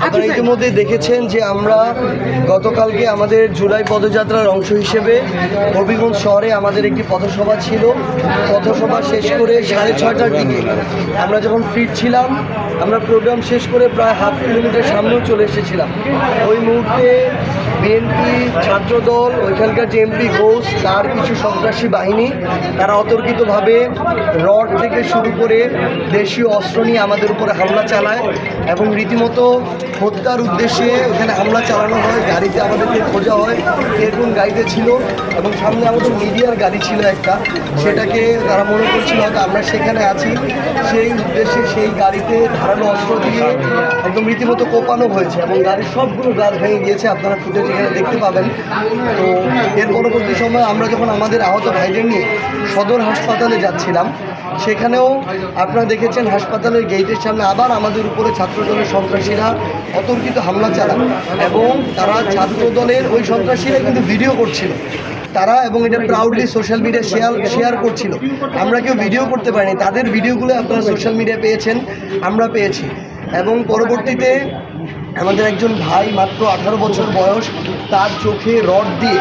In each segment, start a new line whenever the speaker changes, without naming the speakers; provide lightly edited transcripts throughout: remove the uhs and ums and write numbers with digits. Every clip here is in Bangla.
আপনারা ইতিমধ্যে দেখেছেন যে আমরা গতকালকে আমাদের জুলাই পদযাত্রার অংশ হিসেবে হবিগঞ্জ শহরে আমাদের একটি পথসভা ছিল। পথসভা শেষ করে 6:30টার দিকে আমরা যখন ফিরছিলাম, আমরা প্রোগ্রাম শেষ করে প্রায় হাফ কিলোমিটার সামনেও চলে এসেছিলাম। ওই মুহূর্তে বিএনপি ছাত্রদল, ওইখানকার যে এমপি ঘোষ, তার কিছু সন্ত্রাসী বাহিনী, তারা অতর্কিতভাবে রড থেকে শুরু করে দেশীয় অস্ত্র নিয়ে আমাদের উপরে হামলা চালায় এবং রীতিমতো হত্যার উদ্দেশ্যে ওখানে হামলা চালানো হয়। গাড়িতে আমাদেরকে খোঁজা হয় এরকম গাড়িতে ছিল এবং সামনে আমাদের মিডিয়ার গাড়ি ছিল একটা, সেটাকে তারা মনে করছিল হয়তো আমরা সেখানে আছি, সেই উদ্দেশ্যে সেই গাড়িতে ধারালো অস্ত্র দিয়ে একদম রীতিমতো কোপানো হয়েছে এবং গাড়ির সবগুলো গ্লাস ভেঙে গিয়েছে। আপনারা ফুটেজ এখানে দেখতে পাবেন। তো এর পরবর্তী সময় আমরা যখন আমাদের আহত ভাইদের নিয়ে সদর হাসপাতালে যাচ্ছিলাম, সেখানেও আপনারা দেখেছেন হাসপাতালের গেটের সামনে আবার আমাদের উপরে ছাত্রদলের সন্ত্রাসীরা অতর্কিত হামলা চালায় এবং তারা ছাত্রদলের ওই সন্ত্রাসীরা কিন্তু ভিডিও করছিল তারা, এবং এটা প্রাউডলি সোশ্যাল মিডিয়া শেয়ার করছিল। আমরা কেউ ভিডিও করতে পারিনি, তাদের ভিডিওগুলো আপনারা সোশ্যাল মিডিয়ায় পেয়েছেন, আমরা পেয়েছি। এবং পরবর্তীতে আমাদের একজন ভাই, মাত্র 18 বছর বয়স, তার চোখে রড দিয়ে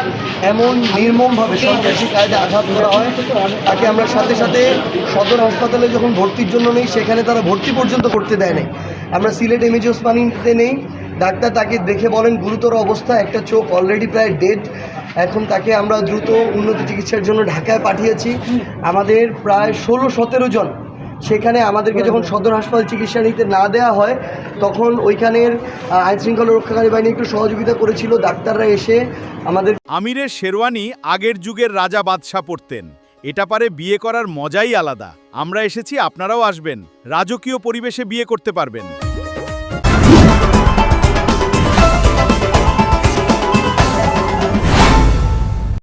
এমন নির্মমভাবে সন্ত্রাসী কায়দে আঘাত করা হয়, তাকে আমরা সাথে সাথে সদর হাসপাতালে যখন ভর্তির জন্য নেই, সেখানে তারা ভর্তি পর্যন্ত করতে দেয় নাই। আমরা সিলেট এমএজি ওসমানীতে নেই, ডাক্তার তাকে দেখে বলেন গুরুতর অবস্থা, একটা চোখ অলরেডি প্রায় ডেড। এখন তাকে আমরা দ্রুত উন্নত চিকিৎসার জন্য ঢাকায় পাঠিয়েছি। আমাদের প্রায় 16-17 জন সেখানে আমাদেরকে যখন সদর হাসপাতাল চিকিৎসা নিতে না দেওয়া হয়, তখন ওইখানের আইনশৃঙ্খলা রক্ষাকারী বাহিনী একটু সহযোগিতা করেছিল। ডাক্তাররা এসে আমাদের
আমিরের শেরওয়ানি আগের যুগের রাজা বাদশাহ পরতেন। এটা পারে বিয়ে করার মজাই আলাদা। আমরা এসেছি, আপনারাও আসবেন, রাজকীয় পরিবেশে বিয়ে করতে পারবেন।